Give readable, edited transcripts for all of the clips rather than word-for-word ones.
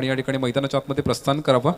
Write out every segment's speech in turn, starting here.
आणि या ठिकाणी मैदानाच्या आतमध्ये प्रस्थान करावं.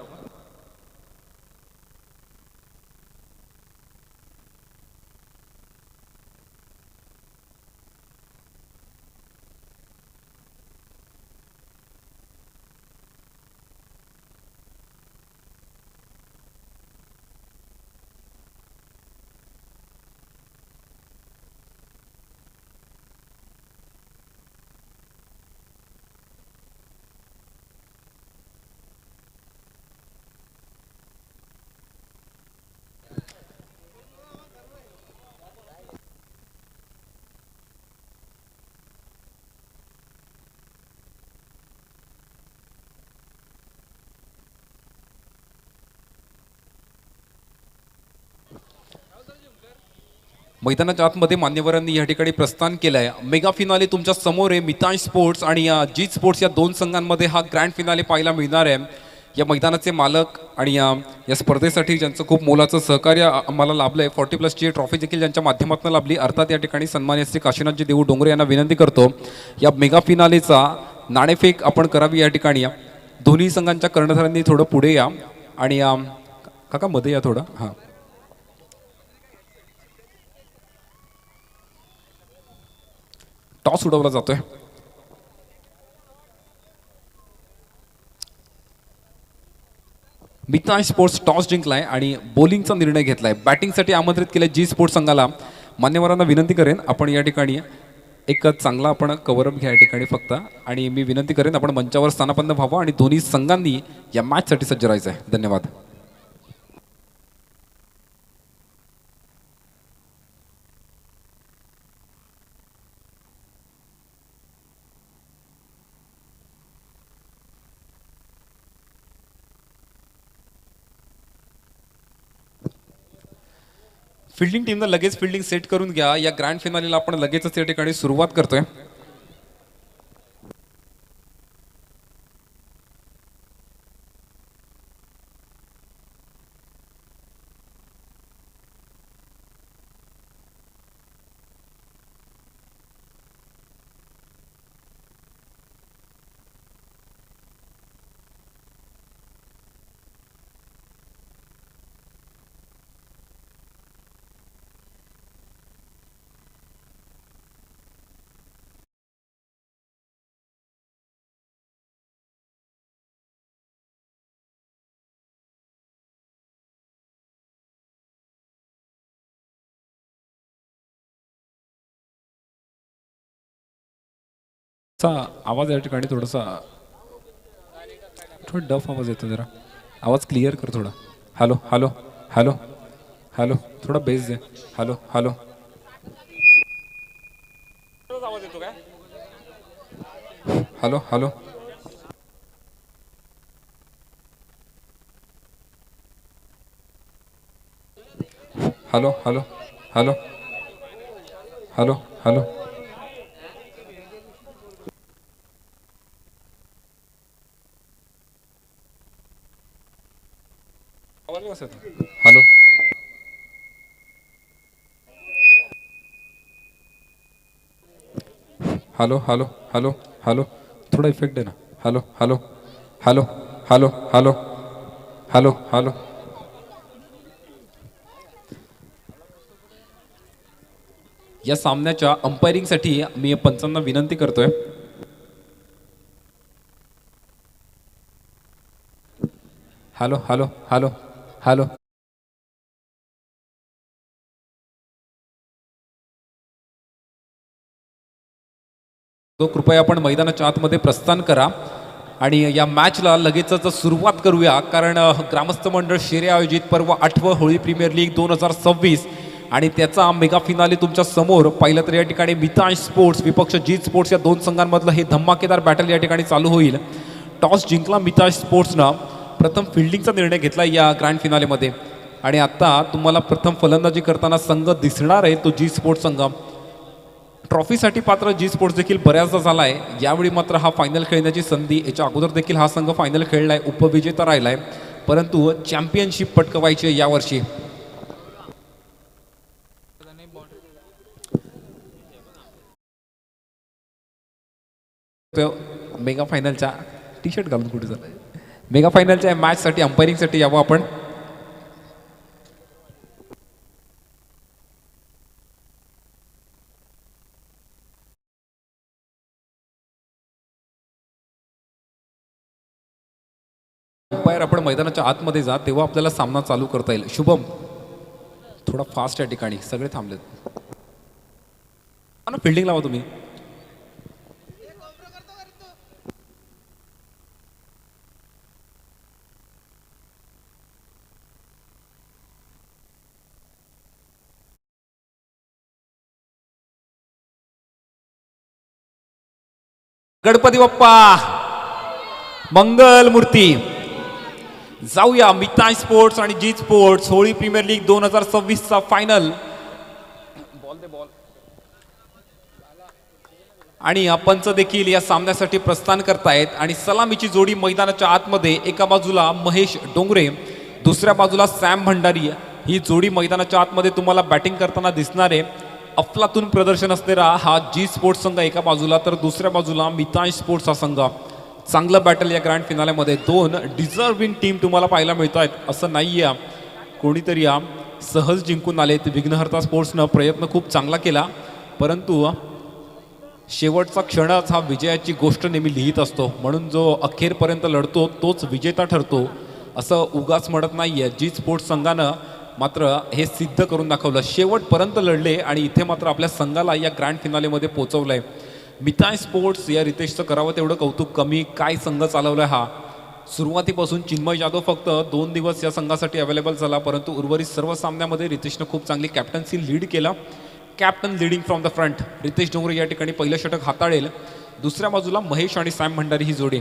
मैदानाच्या आतमध्ये मान्यवरांनी या ठिकाणी प्रस्थान केलंय. मेगा फिनाले तुमच्या समोर आहे. मितांश स्पोर्ट्स आणि जीत स्पोर्ट्स या दोन संघांमध्ये हा ग्रँड फिनाले पाहायला मिळणार आहे. या मैदानाचे मालक आणि या स्पर्धेसाठी ज्यांचं खूप मोलाचं सहकार्य आम्हाला लाभलंय, 40+ ट्रॉफी देखील ज्यांच्या माध्यमातून लाभली, अर्थात या ठिकाणी सन्मान्य श्री काशीनाथजी देऊ डोंगरे यांना विनंती करतो या मेगा फिनालेचा नाणेफेक आपण करावी. या ठिकाणी दोन्ही संघांच्या कर्णधारांनी थोडं पुढे या आणि काका मध्ये या थोडं. हां, टॉस उडवला जातोय. मितांश स्पोर्ट्स टॉस जिंकलाय आणि बॉलिंगचा निर्णय घेतलाय. बॅटिंगसाठी आमंत्रित केलंय जी स्पोर्ट्स संघाला. मान्यवरांना विनंती करेन आपण या ठिकाणी एक चांगला आपण कव्हरअप घ्या या ठिकाणी फक्त, आणि मी विनंती करेन आपण मंचावर स्थानापन्न व्हावं आणि दोन्ही संघांनी या मॅचसाठी सज्ज राहायचं आहे. धन्यवाद. फिल्डिंग टीमनं लगेच फिल्डिंग सेट करून घ्या. या ग्रँड फिनालीला आपण लगेचच या ठिकाणी सुरुवात करतोय. आवाज या ठिकाणी थोडासा थोडा डफ आवाज येतो. जरा आवाज क्लिअर कर थोडा. हॅलो हॅलो हॅलो हॅलो, थोडा बेस दे. हॅलो हॅलो, आवाज येतो काय? Hello hello hello hello hello hello hello, hello hello hello hello hello, थोडा इफेक्ट दे ना. Hello hello hello hello hello hello hello, या सामन्याच्या अंपायरिंगसाठी मी पंचांना विनंती करतोय. हॅलो हॅलो हॅलो हॅलो, तो कृपया आपण मैदानाच्या आतमध्ये प्रस्थान करा आणि या मॅचला लगेचच सुरुवात करूया. कारण ग्रामस्थ मंडळ शेरे आयोजित पर्व 8वं होळी प्रीमियर लीग 2026 आणि त्याचा मेगा फिनाले तुमच्या समोर. पाहिलं तर या ठिकाणी मितांश स्पोर्ट्स विपक्ष जीत स्पोर्ट्स या दोन संघांमधलं हे धमाकेदार बॅटल या ठिकाणी चालू होईल. टॉस जिंकला मितांश स्पोर्ट्सनं. प्रथम फिल्डिंगचा निर्णय घेतला या ग्रँड फिनालेमध्ये आणि आता तुम्हाला प्रथम फलंदाजी करताना संघ दिसणार आहे तो जी स्पोर्ट्स संघ. ट्रॉफीसाठी पात्र जी स्पोर्ट्स देखील बऱ्याचदा झाला आहे. यावेळी मात्र हा फायनल खेळण्याची संधी, याच्या अगोदर देखील हा संघ फायनल खेळलाय, उपविजेता राहिलाय, परंतु चॅम्पियनशिप पटकवायची आहे यावर्षी. मेगा फायनलच्या टी शर्ट घालून कुठे झालं. मेगा फायनलच्या मॅचसाठी अंपायरिंगसाठी यावं आपण. अंपायर आपण मैदानाच्या आतमध्ये जा तेव्हा आपल्याला सामना चालू करता येईल. शुभम थोडा फास्ट या ठिकाणी सगळे थांबलेत. फिल्डिंग लावा तुम्ही. गणपती बाप्पा मंगल मूर्ती. जाऊया मिताय स्पोर्ट्स आणि जी स्पोर्ट्स होळी प्रीमियर लीग 2026 चा फायनल. बॉल दे बॉल. आणि पंच देखील या सामन्यासाठी प्रस्थान करतायत आणि सलामीची जोडी मैदानाच्या आतमध्ये. एका बाजूला महेश डोंगरे, दुसऱ्या बाजूला सॅम भंडारी. ही जोडी मैदानाच्या आतमध्ये तुम्हाला बॅटिंग करताना दिसणार आहे. अफलातून प्रदर्शन असलेला हा जी स्पोर्ट्स संघ एका बाजूला तर दुसऱ्या बाजूला मिताय स्पोर्ट्स हा संघ. चांगलं बॅटल या ग्रँड फिनालेमध्ये. दोन डिझर्विंग टीम तुम्हाला पाहायला मिळत आहेत. असं नाही आहे कोणीतरी सहज जिंकून आले. विघ्नहर्ता स्पोर्ट्सनं प्रयत्न खूप चांगला केला परंतु शेवटचा क्षणच हा विजयाची गोष्ट नेहमी लिहित असतो. म्हणून जो अखेरपर्यंत लढतो तोच विजेता ठरतो असं उगाच म्हणत नाहीये. जी स्पोर्ट्स संघानं मात्र हे सिद्ध करून दाखवलं. शेवटपर्यंत लढले आणि इथे मात्र आपल्या संघाला या ग्रँड फिनालेमध्ये पोहोचवलंय. मिताय स्पोर्ट्स या रितेशचं करावं तेवढं कौतुक कमी. काय संघ चालवलाय हा. सुरुवातीपासून चिन्मय जाधव फक्त 2 दिवस या संघासाठी अवेलेबल झाला परंतु उर्वरित सर्व सामन्यामध्ये रितेशनं खूप चांगली कॅप्टन्सी लीड केला. Captain leading from the front. Ritesh Dongre या ठिकाणी पहिलं षटक हाताळेल. दुसऱ्या बाजूला महेश आणि सॅम भंडारी ही जोडी.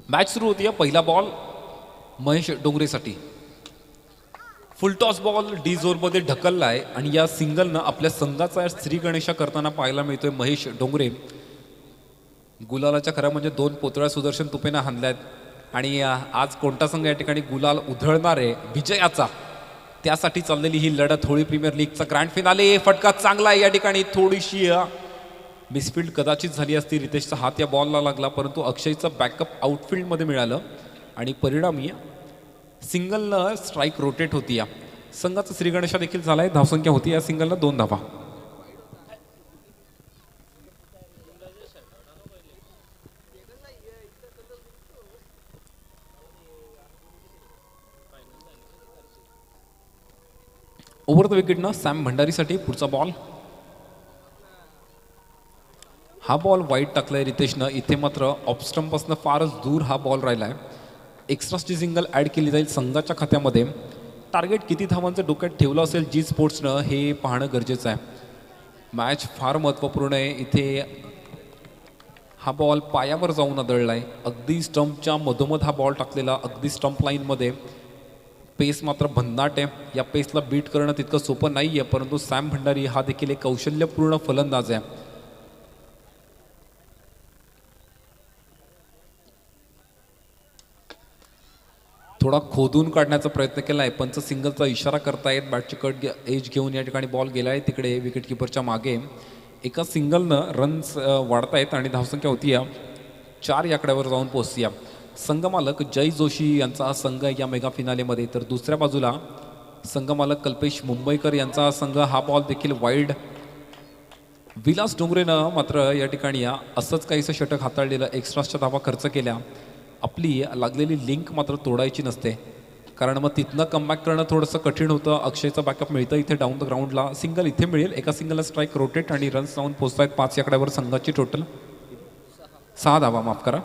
मॅच सुरू होती. पहिला बॉल महेश डोंगरेसाठी. फुलटॉस बॉल डी झोनमध्ये ढकलला आहे आणि या सिंगलनं आपल्या संघाचा श्री गणेशा करताना पाहायला मिळतोय महेश डोंगरे. गुलालाच्या खरं म्हणजे 2 पोतळ्या सुदर्शन तुपेनं हाणल्यात आणि आज कोणता संघ या ठिकाणी गुलाल उधळणार आहे विजयाचा त्यासाठी चाललेली ही लढत. होळी प्रीमियर लीगचा ग्रँड फिनाले. फटका चांगला आहे या ठिकाणी. थोडीशी मिसफिल्ड कदाचित झाली असती. रितेशचा हात या बॉलला लागला परंतु अक्षयचं बॅकअप आउटफिल्डमध्ये मिळालं आणि परिणामी सिंगलनं स्ट्राईक रोटेट होती. या संघाचा श्रीगणेशा देखील झालाय. धावसंख्या होती या सिंगलनं 2 धावा. ओव्हर द विकेटनं सॅम भंडारीसाठी पुढचा बॉल. हा बॉल वाईट टाकलाय रितेशनं. इथे मात्र ऑफस्टंपपासून फारच दूर हा बॉल राहिलाय. एक्स्ट्राची सिंगल ॲड केली जाईल संघाच्या खात्यामध्ये. टार्गेट किती धावांचं डोक्यात ठेवलं असेल जी स्पोर्ट्सनं हे पाहणं गरजेचं आहे. मॅच फार महत्त्वपूर्ण आहे. इथे हा बॉल पायावर जाऊन आदळलाय. अगदी स्टंपच्या मधोमध हा बॉल टाकलेला. अगदी स्टंप लाईनमध्ये. पेस मात्र भन्नाट आहे. या पेसला बीट करणं तितकं सोपं नाही आहे परंतु सॅम भंडारी हा देखील एक कौशल्यपूर्ण फलंदाज आहे. थोडा खोदून काढण्याचा प्रयत्न केला आहे. पंच सिंगलचा इशारा करतायत. बॅटची कट एज घेऊन या ठिकाणी बॉल गेला आहे तिकडे विकेट किपरच्या मागे. एका सिंगलनं रन्स वाढतायत आणि धावसंख्या होती 4 या आकड्यावर जाऊन पोहोचती. संघमालक जय जोशी यांचा हा संघ या मेगा फिनालेमध्ये तर दुसऱ्या बाजूला संघमालक कल्पेश मुंबईकर यांचा हा संघ. हा बॉल देखील वाईड. विलास डोंगरेनं मात्र या ठिकाणी असंच काहीसं षटक हाताळलेलं. एक्स्ट्राच्या धावा खर्च केल्या. आपली लागलेली लिंक मात्र तोडायची नसते कारण मग तिथनं कमबॅक करणं थोडंसं कठीण होतं. अक्षयचं बॅकअप मिळतं इथे डाऊन द ग्राउंडला. सिंगल इथे मिळेल. एका सिंगलला स्ट्राईक रोटेट आणि रन्स जाऊन पोहोचतायत 5 या आकड्यावर. संघाची टोटल 6 धावा. माफ करा.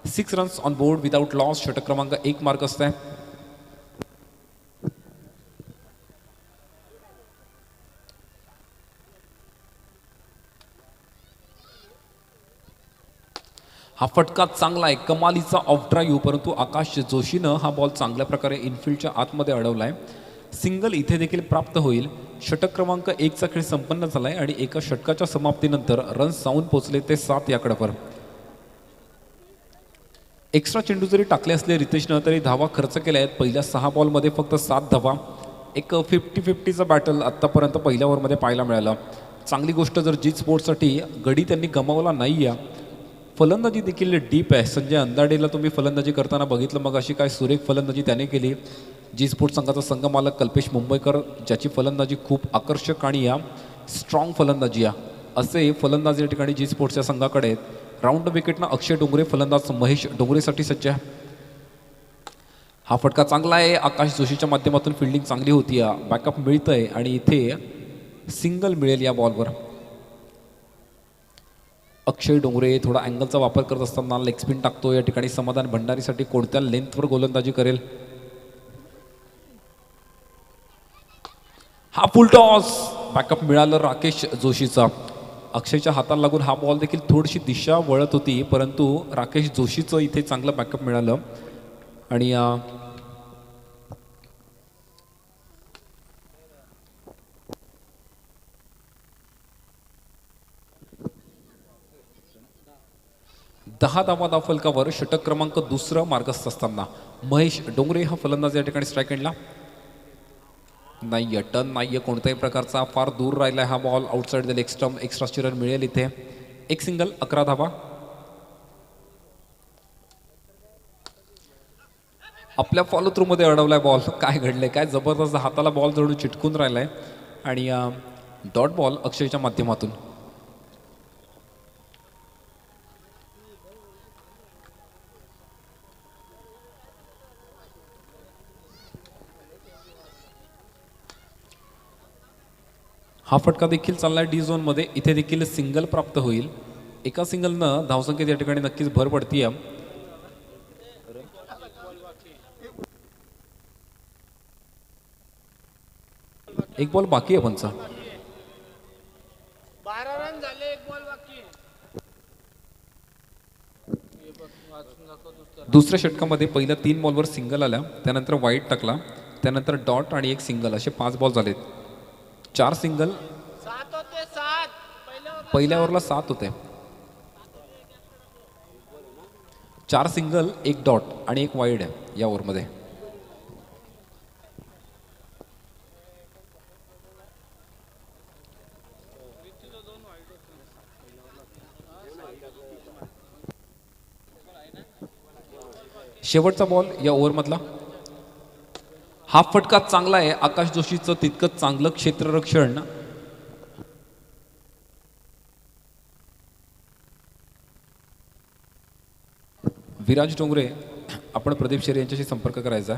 6 runs on board without loss. षटक क्रमांक 1 मार्क असतंय. हा फटका चांगला आहे, कमालीचा ऑफ ड्राईव्ह, परंतु आकाश जोशीनं हा बॉल चांगल्या प्रकारे इनफिल्डच्या आतमध्ये अडवला आहे. सिंगल इथे देखील प्राप्त होईल. षटक क्रमांक 1चा खेळ संपन्न झाला आहे आणि एका षटकाच्या समाप्तीनंतर रन्स जाऊन पोहोचले ते 7 या कडवर. एक्स्ट्रा चेंडू जरी टाकले असले रितेशनं तरी धावा खर्च केल्या आहेत. पहिल्या 6 बॉलमध्ये फक्त 7 धावा. एक 50-50चं बॅटल आत्तापर्यंत पहिल्या ओव्हरमध्ये पाहायला मिळालं. चांगली गोष्ट जर जीत स्पोर्ट्ससाठी गडी त्यांनी गमावला नाही आहे. फलंदाजी देखील डीप आहे. संजय अंदाडेला तुम्ही फलंदाजी करताना बघितलं, मग अशी काय सुरेख फलंदाजी त्याने केली. जी स्पोर्ट्स संघाचा संघमालक कल्पेश मुंबईकर, ज्याची फलंदाजी खूप आकर्षक आणि या स्ट्रॉंग फलंदाजी आहे, असे फलंदाज या ठिकाणी जी स्पोर्ट्सच्या संघाकडे आहेत. राऊंड विकेटनं अक्षय डोंगरे, फलंदाज महेश डोंगरेसाठी सज्ज आहे. हा फटका चांगला आहे. आकाश जोशीच्या माध्यमातून फिल्डिंग चांगली होती, बॅकअप मिळतंय आणि इथे सिंगल मिळेल या बॉलवर. अक्षय डोंगरे थोडा अँगलचा वापर करत असताना लेग स्पिन टाकतो. या ठिकाणी समाधान भंडारीसाठी कोणत्या लेंथवर गोलंदाजी करेल. हा फुल टॉस, बॅकअप मिळालं राकेश जोशीचा. अक्षयच्या हाताला लागून हा बॉल देखील थोडीशी दिशा वळत होती, परंतु राकेश जोशीचं इथे चांगलं बॅकअप मिळालं आणि 10 धावा फलकावर षटक क्रमांक 2 मार्गस्थ असताना महेश डोंगरे हा फलंदाज या ठिकाणी स्ट्राईक एंडला. नाही, टर्न नाही कोणत्याही प्रकारचा, फार दूर राहिला हा ball. Outside the leg stump, extra run मिळेल इथे. एक सिंगल, 11 धावा. आपल्या फॉलो थ्रू मध्ये अडवलाय बॉल. काय घडलंय, काय जबरदस्त हाताला बॉल जळून चिटकून राहिलाय आणि डॉट बॉल अक्षयच्या माध्यमातून. हा फटका देखील चाललाय डी झोन मध्ये. इथे देखील सिंगल प्राप्त होईल. एका सिंगलनं धावसंख्येत या ठिकाणी नक्कीच भर पडतीये. एक बॉल बाकी आहे पंचा. 12 रन झाले, एक बॉल बाकी. दुसऱ्या षटकामध्ये पहिल्या 3 बॉलवर सिंगल आल्या, त्यानंतर वाईट टाकला, त्यानंतर डॉट आणि एक सिंगल, असे 5 बॉल झालेत. 4 सिंगल, 7 होते 7. पहिल्या ओव्हरला 7 होते. 4 सिंगल, एक डॉट आणि एक वाईड आहे या ओव्हरमध्ये. शेवटचा बॉल या ओव्हरमधला. हा फटका चांगला आहे. आकाश जोशीचं तितकंच चांगलं क्षेत्ररक्षण. विराज डोंगरे, आपण प्रदीप शेरे यांच्याशी संपर्क करायचा.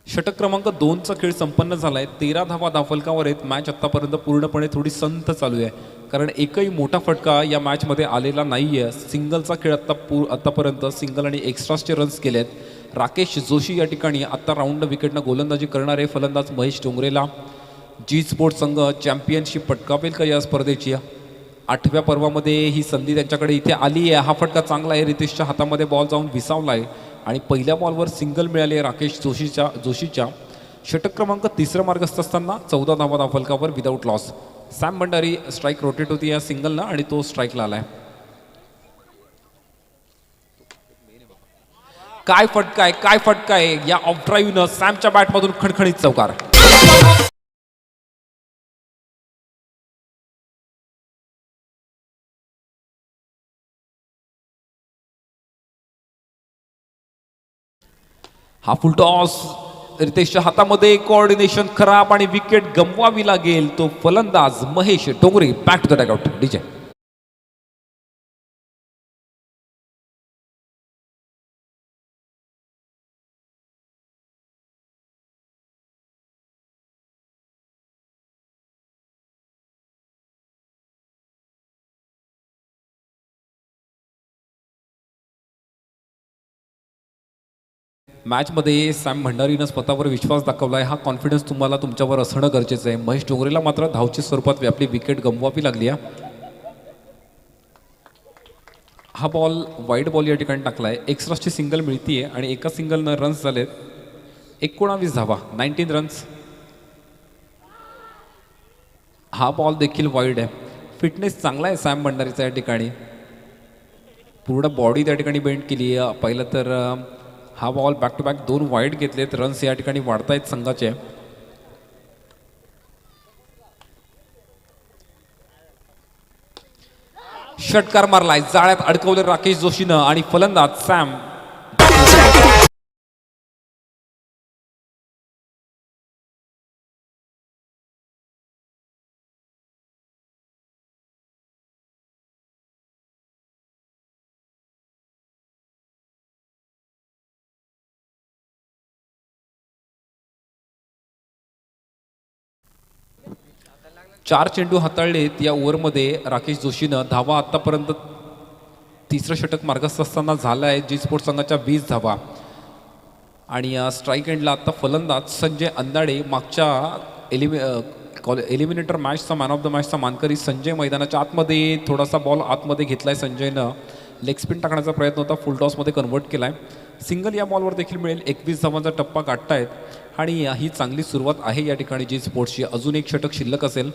षटक क्रमांक 2चा खेळ संपन्न झालाय. 13 धावा धावफलकावर आहेत. मॅच आतापर्यंत पूर्णपणे थोडी संथ चालू आहे, कारण एकही मोठा फटका या मॅचमध्ये आलेला नाहीये. सिंगलचा खेळ आतापर्यंत सिंगल आणि एक्स्ट्राचे रन्स केलेत. राकेश जोशी या ठिकाणी आता राऊंड विकेटनं गोलंदाजी करणारे फलंदाज महेश डोंगरेला. जी स्पोर्ट्स संघ चॅम्पियनशिप पटकावेल का या स्पर्धेची? 8व्या पर्वामध्ये ही संधी त्यांच्याकडे इथे आली आहे. हा फटका चांगला आहे. रितेशच्या हातामध्ये बॉल जाऊन विसावला आहे आणि पहिल्या बॉलवर सिंगल मिळाली आहे राकेश जोशीच्या. षटक क्रमांक 3 मार्गस्थ असताना 14 धावा धावफलकावर without loss. Sam Bhandari strike rotate होती या सिंगलनं आणि तो स्ट्राईकला आलाय. काय फटका आहे या ऑफ ड्राईव्हनं. सॅमच्या बॅटमधून खणखणीत चौकार. हा फुल टॉस रितेशच्या हातामध्ये. कोऑर्डिनेशन खराब आणि विकेट गमवावी लागेल. तो फलंदाज Mahesh Dongre back to the dugout. DJ मॅचमध्ये सॅम भंडारीनं स्वतःवर विश्वास दाखवला आहे. हा कॉन्फिडन्स तुम्हाला तुमच्यावर असणं गरजेचं आहे. महेश डोंगरेला मात्र धावच्या स्वरूपात आपली विकेट गमवावी लागली आहे. हा बॉल वाईड बॉल या ठिकाणी टाकला आहे. एक्स्ट्राची सिंगल मिळतीये आणि एका सिंगलनं रन्स झालेत 19 धावा, 19 रन्स. हा बॉल देखील वाईड आहे. फिटनेस चांगला आहे सॅम भंडारीचा या ठिकाणी. पूर्ण बॉडी त्या ठिकाणी बेंड केली आहे. पहिलं तर हा ball back to back 2 wide घेतलेत. रन्स या ठिकाणी वाढतायत संघाचे. षटकार मारलाय, जाळ्यात अडकवले राकेश जोशीनं आणि फलंदाज सॅम. चार चेंडू हाताळलेत या ओव्हरमध्ये राकेश जोशीनं. धावा आतापर्यंत तिसरं षटक मार्गस्थ असताना झालं आहे जी स्पोर्ट्स संघाच्या 20 धावा. आणि स्ट्राईक एंडला आता फलंदाज संजय अंदाडे. मागच्या एलिमिनेटर मॅचचा मॅन ऑफ द मॅचचा मानकरी संजय मैदानाच्या आतमध्ये थोडासा बॉल आतमध्ये घेतलाय संजयनं. लेग स्पिन टाकण्याचा प्रयत्न होता, फुल टॉसमध्ये कन्वर्ट केलाय. सिंगल या बॉलवर देखील मिळेल. 21 धावांचा टप्पा गाठतायत आणि ही चांगली सुरुवात आहे या ठिकाणी जी स्पोर्ट्सची. अजून एक षटक शिल्लक असेल.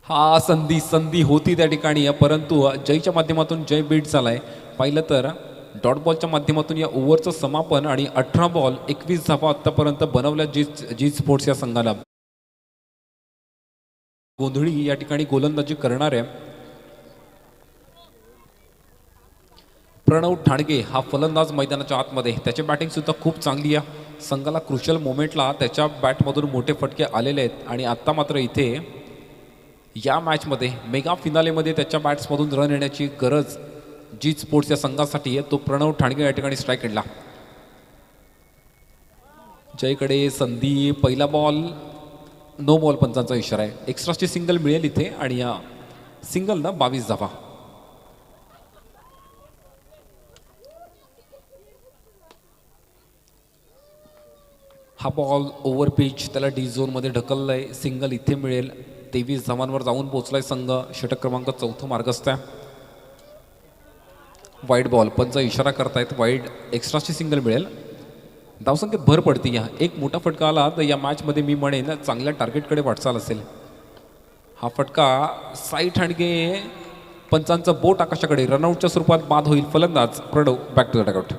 हा संधी होती त्या ठिकाणी, परंतु जयच्या माध्यमातून जय बीट झालाय. पाहिलं तर डॉट बॉलच्या माध्यमातून या ओव्हरचं समापन आणि 18 बॉल 21 धावा आतापर्यंत बनवल्या जी स्पोर्ट्स या संघाला. गोंधळी या ठिकाणी गोलंदाजी करणार आहे. प्रणव ठाणगे हा फलंदाज मैदानाच्या आतमध्ये. त्याची बॅटिंग सुद्धा खूप चांगली आहे. संघाला क्रुशल मोमेंटला त्याच्या बॅटमधून मोठे फटके आलेले आहेत आणि आत्ता मात्र इथे या मॅचमध्ये मेगा फिनालेमध्ये त्याच्या बॅट्समधून रन येण्याची गरज जी स्पोर्ट्स या संघासाठी आहे. तो प्रणव ठाणगे या ठिकाणी स्ट्राईक एंडला. जयकडे संधी. पहिला बॉल नो बॉल पंचांचा इशारा आहे. एक्स्ट्राची सिंगल मिळेल इथे आणि या सिंगलनं 22 धावा. हा बॉल ओव्हर पिच, त्याला डी झोनमध्ये ढकललंय. सिंगल इथे मिळेल. 23 धावांवर जाऊन पोहोचलाय संघ. षटक क्रमांक 4 मार्गस्थ आहे. वाईड बॉल पंचा इशारा करतायत. वाईड एक्स्ट्राची सिंगल मिळेल. धावसंख्येत भर पडती. या एक मोठा फटका आला तर या मॅचमध्ये मी म्हणेन चांगल्या टार्गेटकडे वाटचाल असेल. हा फटका साईड ठाणगे. पंचांचं बोट आकाशाकडे. रनआउटच्या स्वरूपात बाद होईल. फलंदाज Pranav back to the dugout.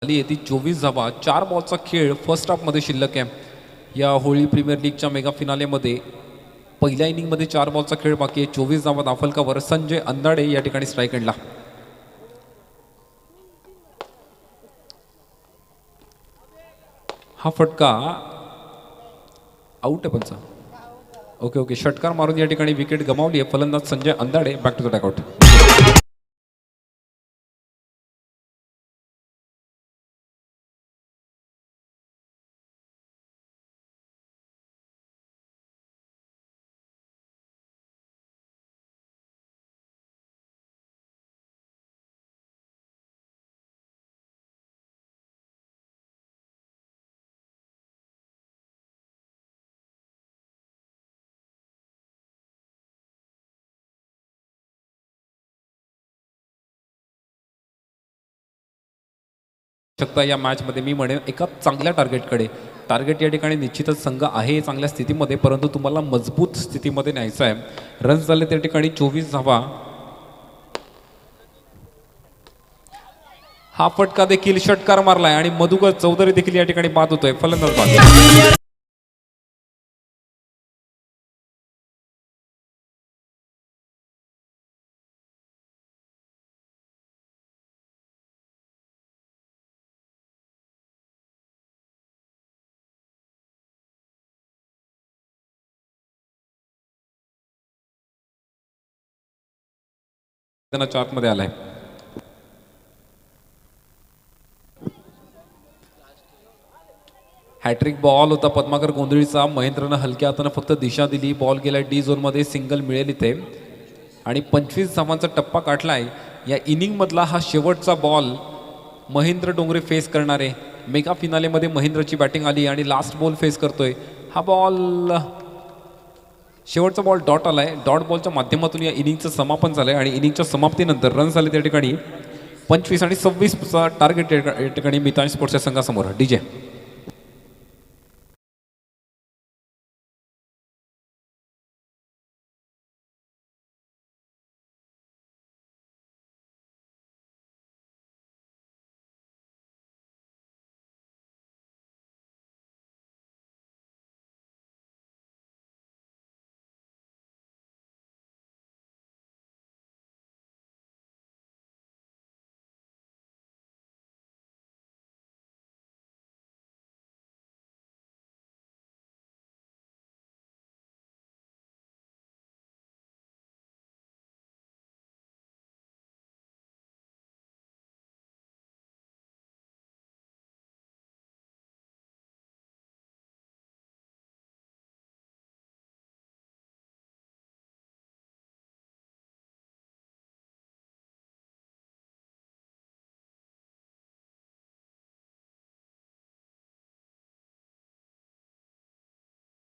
येते 24 धावा. 4 बॉलचा खेळ फर्स्ट हाफमध्ये शिल्लक आहे. या होळी प्रीमियर लीगच्या मेगा फिनालेमध्ये पहिल्या इनिंगमध्ये 4 बॉलचा खेळ बाकी आहे. 24 धावा दाफलकावर. संजय अंदाडे या ठिकाणी स्ट्राईक एंडला. हा फटका आउट आहे पंचा. ओके. षटकार मारून या ठिकाणी विकेट गमावली आहे. फलंदाज Sanjay Andade back to the dugout. शकता या मॅचमध्ये मी म्हणेन एका चांगल्या टार्गेटकडे. टार्गेट या ठिकाणी निश्चितच संघ आहे चांगल्या स्थितीमध्ये, परंतु तुम्हाला मजबूत स्थितीमध्ये न्यायचं आहे. रन्स झाले त्या ठिकाणी 24 धावा. हा फटका देखील षटकार मारलाय आणि मधुकर चौधरी देखील या ठिकाणी बाद होतोय. फलंदाज बाद. आतमध्ये आलाय. हॅट्रिक बॉल होता पद्माकर गोंधळीचा. महेंद्रनं हलक्या हातानं फक्त दिशा दिली. बॉल गेला डी झोनमध्ये. सिंगल मिळेल इथे आणि 25 धावांचा टप्पा काढलाय. या इनिंगमधला हा शेवटचा बॉल महेंद्र डोंगरे फेस करणारे. मेगा फिनालेमध्ये महेंद्रची बॅटिंग आली आणि लास्ट बॉल फेस करतोय. हा बॉल शेवटचा बॉल डॉट आलाय. डॉट बॉलच्या माध्यमातून या इनिंगचं समापन झालंय आणि इनिंगच्या समाप्तीनंतर रन झाले त्या ठिकाणी 25 आणि 26चा टार्गेट या ठिकाणी मितान स्पोर्ट्सच्या संघासमोर. डीजे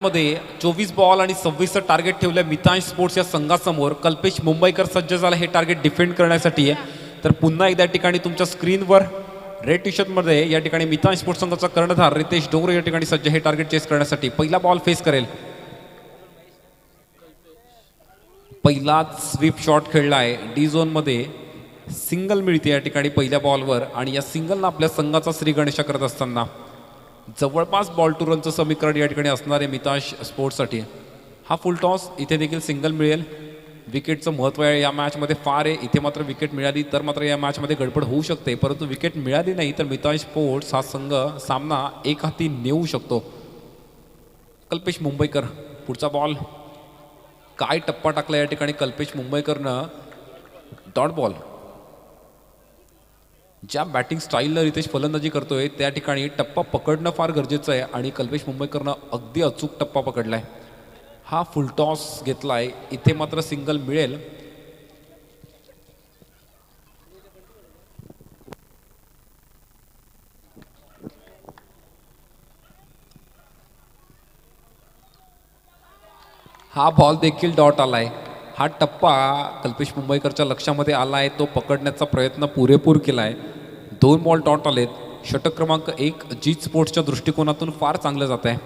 मध्ये 24 बॉल आणि 26चं टार्गेट ठेवलं मितांश स्पोर्ट्स या संघासमोर. कल्पेश मुंबईकर सज्ज झाला हे टार्गेट डिफेंड करण्यासाठी आहे. तर पुन्हा एकदा ठिकाणी तुमच्या स्क्रीनवर रेड टी शर्टमध्ये या ठिकाणी मितांश स्पोर्ट्स संघाचा कर्णधार रितेश डोंगरे या ठिकाणी सज्ज हे टार्गेट चेस करण्यासाठी. पहिला बॉल फेस करेल. पहिलाच स्वीप शॉट खेळला आहे. डी झोनमध्ये सिंगल मिळते या ठिकाणी पहिल्या बॉलवर आणि या सिंगलला आपल्या संघाचा श्री गणेशा करत असताना जवळपास बॉल टू रनचं समीकरण या ठिकाणी असणार आहे मितांश स्पोर्ट्ससाठी. हा फुल टॉस इथे देखील सिंगल मिळेल. विकेटचं महत्त्व आहे या मॅचमध्ये फार आहे. इथे मात्र विकेट मिळाली तर मात्र या मॅचमध्ये गडबड होऊ शकते, परंतु विकेट मिळाली नाही तर मितांश स्पोर्ट्स हा संघ सामना एक हाती नेऊ शकतो. कल्पेश मुंबईकर पुढचा बॉल. काय टप्पा टाकला या ठिकाणी कल्पेश मुंबईकरनं. Dot ball. ज्या बॅटिंग स्टाईलनं रितेश फलंदाजी करतोय त्या ठिकाणी टप्पा पकडणं फार गरजेचं आहे आणि कल्पेश मुंबईकरनं अगदी अचूक टप्पा पकडलाय. हा फुलटॉस घेतलाय. इथे मात्र सिंगल मिळेल. हा बॉल देखील डॉट आलाय. हा टप्पा कल्पेश मुंबईकरच्या लक्षामध्ये आलाय. तो पकडण्याचा प्रयत्न पुरेपूर केलाय. 2 बॉल डॉट आलेत. षटक क्रमांक 1 जीत स्पोर्ट्सच्या दृष्टिकोनातून फार चांगलं जात आहे.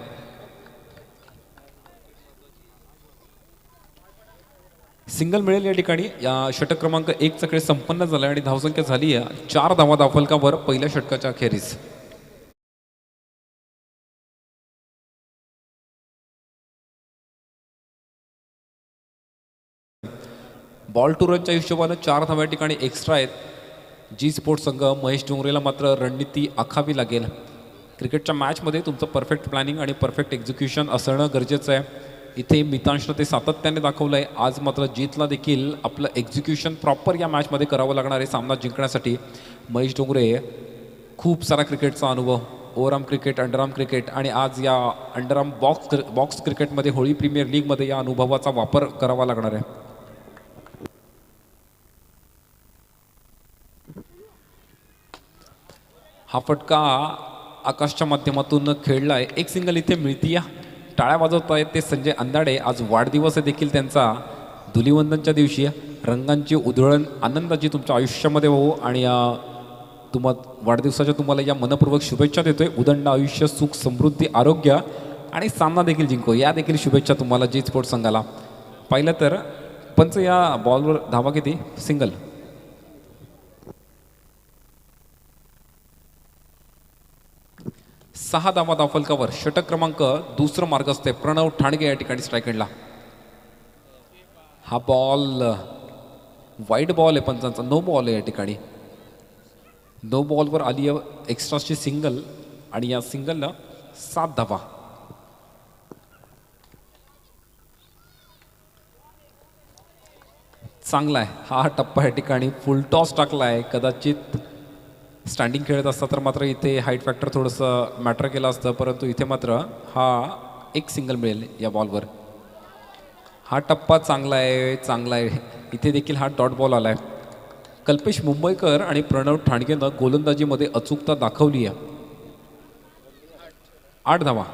सिंगल मिळेल या ठिकाणी. या षटक क्रमांक 1चा खेळ संपन्न झालाय आणि धावसंख्या झाली आहे 4 धावा धावफलकावर पहिल्या षटकाच्या अखेरीस. बॉल टू रनच्या हिशोबानं 4 धाव्या ठिकाणी एक्स्ट्रा आहेत. जी स्पोर्ट्स संघ महेश डोंगरेला मात्र रणनीती आखावी लागेल. क्रिकेटच्या मॅचमध्ये तुमचं परफेक्ट प्लॅनिंग आणि परफेक्ट एक्झिक्युशन असणं गरजेचं आहे. इथे मितांशनं ते सातत्याने दाखवलं आहे. आज मात्र जीतला देखील आपलं एक्झिक्युशन प्रॉपर या मॅचमध्ये करावं लागणार आहे सामना जिंकण्यासाठी. महेश डोंगरे खूप सारा क्रिकेटचा अनुभव, ओव्हरआर्म क्रिकेट, अंडरआर्म क्रिकेट आणि आज या अंडरआर्म बॉक्स क्रिकेटमध्ये होळी प्रीमियर लीगमध्ये या अनुभवाचा वापर करावा लागणार आहे. हा फटका आकाशच्या माध्यमातून खेळला आहे. एक सिंगल इथे मिळतीया. टाळ्या वाजवत आहेत ते संजय अंदाडे. आज वाढदिवस आहे देखील त्यांचा. धुलिवंदनच्या दिवशी रंगांची उधळण आनंदाची तुमच्या आयुष्यामध्ये हो आणि वाढदिवसाच्या तुम्हाला या मनपूर्वक शुभेच्छा देतोय. उदंड आयुष्य, सुख, समृद्धी, आरोग्य आणि सामना देखील जिंको या देखील शुभेच्छा तुम्हाला जी स्पोर्ट्स संघाला. पाहिलं तर पंच या बॉलवर धावा किती? सिंगल. 6 धावा धावफलकावर. षटक क्रमांक 2 मार्गस्थ आहे. प्रणव ठाणगे या ठिकाणी स्ट्रायकेडला. हा बॉल वाईड बॉल आहे पंचांचा. नो बॉल आहे या ठिकाणी. नो बॉलवर आली एक्स्ट्राची सिंगल आणि या सिंगलला 7 धावा. चांगला आहे हा टप्पा या ठिकाणी. फुल टॉस टाकला आहे. कदाचित स्टँडिंग खेळत असता तर मात्र इथे हाईट फॅक्टर थोडंसं मॅटर केलं असतं, परंतु इथे मात्र हा एक सिंगल मिळेल या बॉलवर. हा टप्पा चांगला आहे, चांगला आहे. इथे देखील हा डॉट बॉल आलाय. कल्पेश मुंबईकर आणि प्रणव ठाणगेनं गोलंदाजीमध्ये अचूकता दाखवली आहे. 8 धावा.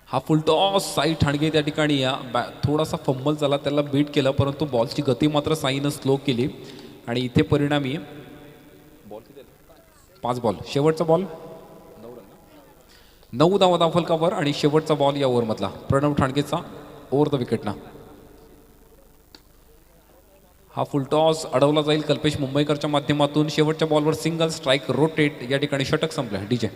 हा फुलटॉस साई ठाणगे त्या ठिकाणी थोडासा फंबल झाला, त्याला बीट केलं, परंतु बॉलची गती मात्र साईनं स्लो केली आणि इथे परिणामी 5 बॉल. शेवटचा बॉल 9 धावा धावफलकावर आणि शेवटचा बॉल या ओव्हरमधला प्रणव ठाणगेचा ओव्हर द विकेटना. हा फुलटॉस अडवला जाईल कल्पेश मुंबईकरच्या माध्यमातून. शेवटच्या बॉलवर सिंगल स्ट्राईक रोटेट. या ठिकाणी षटक संपलं. डीजे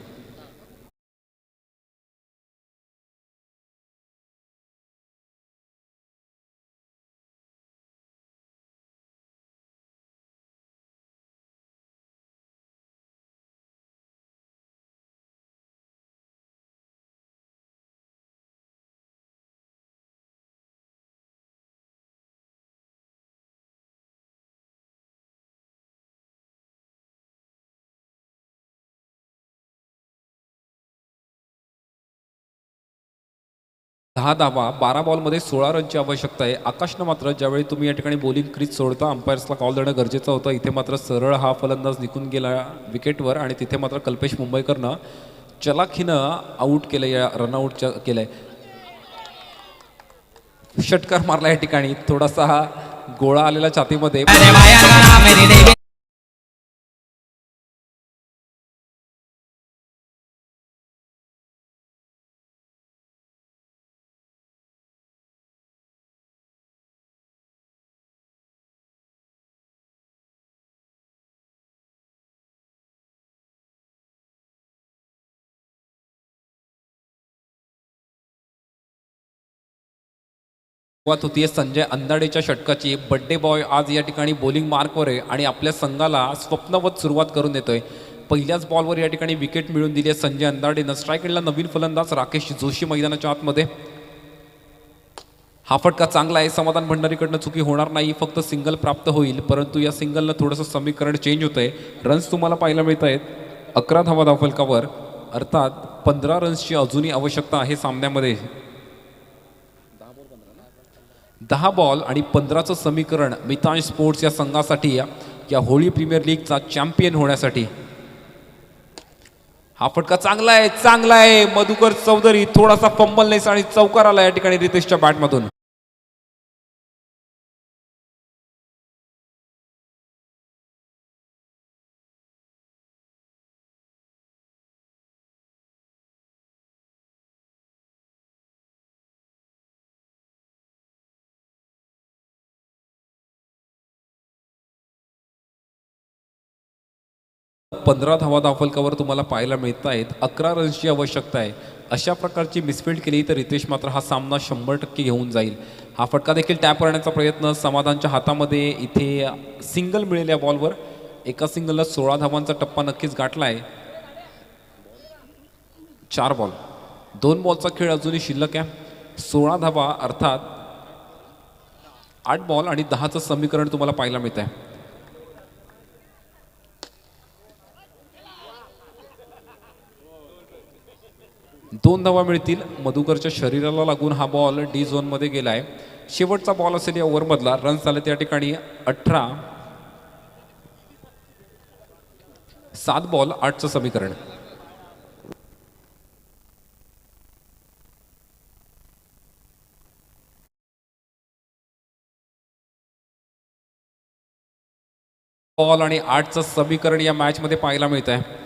दहा धावा 12 बॉलमध्ये 16 रनची आवश्यकता आहे. आकाशनं मात्र ज्यावेळी तुम्ही या ठिकाणी बॉलिंग क्रीज सोडता अंपायर्सला कॉल देणं गरजेचं होतं. इथे मात्र सरळ हा फलंदाज निघून गेला विकेटवर आणि तिथे मात्र कल्पेश मुंबईकरनं चलाखीनं आऊट केलं, या रनआउट केलंय. षटकार मारला या ठिकाणी. थोडासा हा गोळा आलेला छातीमध्ये. सुरुवात होतीये संजय अंदाडेच्या षटकाची. बड्डे बॉय आज या ठिकाणी बॉलिंग मार्कवर आहे आणि आपल्या संघाला स्वप्नवत सुरुवात करून देतोय. पहिल्याच बॉलवर या ठिकाणी विकेट मिळून दिली आहे संजय अंदाडेनं. स्ट्राईक एंडला नवीन फलंदाज राकेश जोशी मैदानाच्या आतमध्ये. हा फटका चांगला आहे. समाधान भंडारीकडनं चुकी होणार नाही, फक्त सिंगल प्राप्त होईल, परंतु या सिंगलनं थोडंसं समीकरण चेंज होतंय. रन्स तुम्हाला पाहायला मिळत आहेत 11 धावा धावफलकावर. अर्थात 15 रन्सची अजूनही आवश्यकता आहे सामन्यामध्ये. 10 बॉल आणि 15चं समीकरण मितांश स्पोर्ट्स या संघासाठी, या होळी प्रीमियर लीगचा चॅम्पियन होण्यासाठी. हा फटका चांगला आहे, चांगला आहे. मधुकर चौधरी थोडासा फंबल नाही आणि चौकार आला या ठिकाणी रितेशच्या बॅटमधून. पंधरा धावा धावफलकावर तुम्हाला पाहायला मिळत आहेत. 11 रन्सची आवश्यकता आहे. अशा प्रकारची मिसफिल्ड केली तर रितेश मात्र हा सामना 100% घेऊन जाईल. हा फटका देखील टॅप करण्याचा प्रयत्न समाधानच्या हातामध्ये. इथे सिंगल मिळेल या बॉलवर. एका सिंगलला 16 धावांचा टप्पा नक्कीच गाठला आहे. 4 बॉल 2 बॉलचा खेळ अजूनही शिल्लक आहे. 16 धावा अर्थात 8 बॉल आणि 10चं समीकरण तुम्हाला पाहायला मिळत आहे. 2 धावा मिळतील. मधुकरच्या शरीराला लागून हा बॉल डी झोनमध्ये गेलाय. शेवटचा बॉल असेल या ओव्हरमधला. रन्स झाले त्या ठिकाणी 18. 7 बॉल 8चं समीकरण. बॉल आणि 8चं समीकरण या मॅच मध्ये पाहायला मिळत आहे.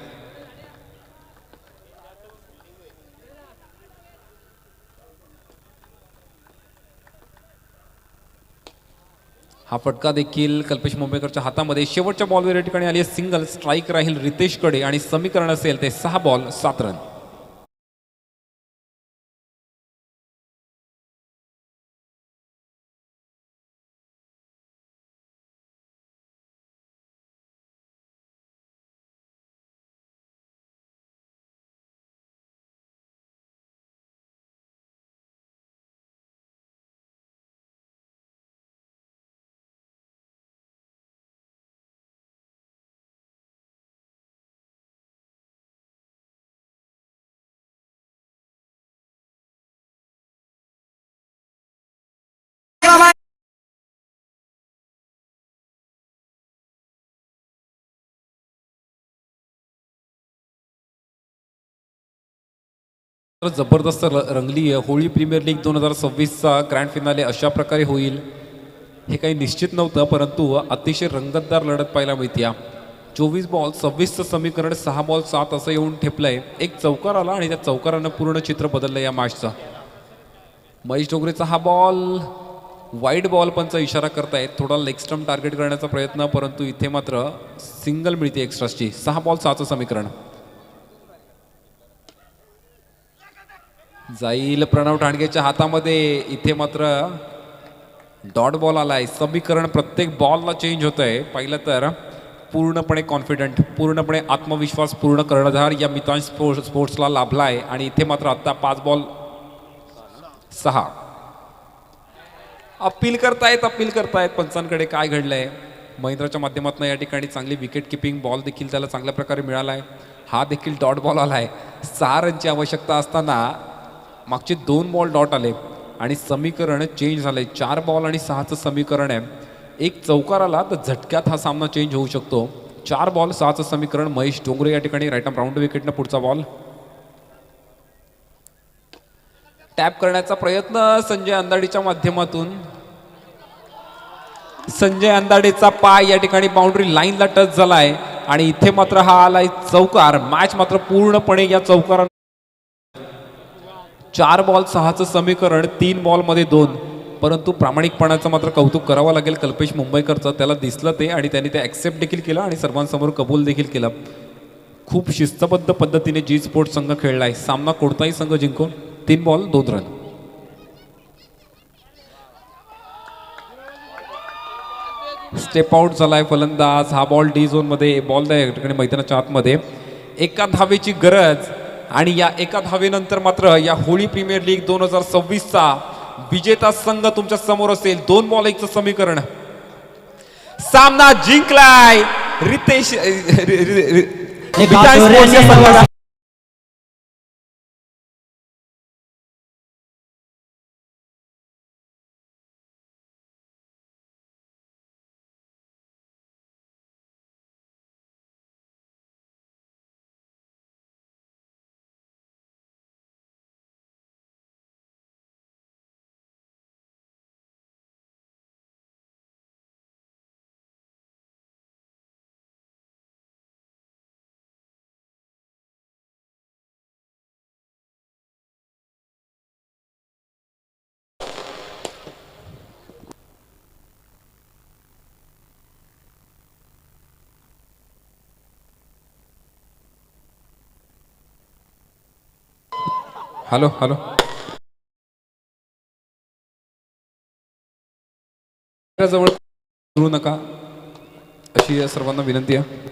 हा फटका देखील कल्पेश मुंबईकरच्या हातामध्ये. शेवटच्या बॉलवर या ठिकाणी आली सिंगल. स्ट्राईक राहील रितेशकडे आणि समीकरण असेल ते 6 बॉल 7 रन. जबरदस्त रंगली आहे. होळी प्रीमियर लीग 2026चा ग्रँड फिनाले अशा प्रकारे होईल हे काही निश्चित नव्हतं, परंतु अतिशय रंगतदार लढत पाहायला मिळते. 24 बॉल 26चं समीकरण 6 बॉल 7 असं येऊन ठेपलंय. एक चौकार आला आणि त्या चौकारानं पूर्ण चित्र बदललं या मॅचचं. महेश डोंगरेचा हा बॉल वाईड बॉल पंच इशारा करतायत. थोडा लेग स्टंप टार्गेट करण्याचा प्रयत्न, परंतु इथे मात्र सिंगल मिळते एक्स्ट्राची. 6 बॉल 6चं समीकरण. जाईल प्रणव ठाणगेच्या हातामध्ये. इथे मात्र डॉट बॉल आलाय. समीकरण प्रत्येक बॉलला चेंज होत आहे. पाहिलं तर पूर्णपणे कॉन्फिडंट, पूर्णपणे आत्मविश्वास पूर्ण कर्णधार या मितांश स्पोर्ट्सला लाभलाय. आणि इथे मात्र आता 5 बॉल 6. अपील करतायत पंचांकडे. काय घडलंय? महेंद्रच्या माध्यमातून या ठिकाणी चांगली विकेट किपिंग, बॉल देखील त्याला चांगल्या प्रकारे मिळालाय. हा देखील डॉट बॉल आलाय. 6 रनची आवश्यकता असताना मागचे 2 बॉल डॉट आले आणि समीकरण चेंज झालंय. 4 बॉल आणि 6चं समीकरण आहे. एक चौकार आला तर झटक्यात हा सामना चेंज होऊ शकतो. 4 बॉल 6चं समीकरण. महेश डोंगरे या ठिकाणी राईट आर्म राऊंड विकेटनं पुढचा बॉल टॅप करण्याचा प्रयत्न संजय अंदाडीच्या माध्यमातून. संजय अंदाडेचा पाय या ठिकाणी बाउंड्री लाईनला टच झालाय आणि इथे मात्र हा आलाय चौकार. मॅच मात्र पूर्णपणे या चौकारा. 4 बॉल 6चं समीकरण. 3 बॉलमध्ये 2. परंतु प्रामाणिकपणाचं मात्र कौतुक करावं लागेल कल्पेश मुंबईकरचं. त्याला दिसलं ते आणि त्यांनी ते ॲक्सेप्ट देखील केलं आणि सर्वांसमोर कबूल देखील केलं. खूप शिस्तबद्ध पद्धतीने जी स्पोर्ट संघ खेळलाय. सामना कोणताही संघ जिंकून 3 बॉल 2 रन. स्टेप आउट झालाय फलंदाज. हा बॉल डी झोनमध्ये बॉल द्या या ठिकाणी मैदानाच्या आतमध्ये. एका धावेची गरज आणि या एका धावेनंतर मात्र या होळी प्रीमियर लीग 2026चा विजेता संघ तुमच्या समोर असेल. 2 बॉल 1चं समीकरण. सामना जिंकलाय रितेश विटाळ स्पोर्ट्सच्या संघाला. हॅलो हॅलो जवळ करू नका अशी सर्वांना विनंती आहे.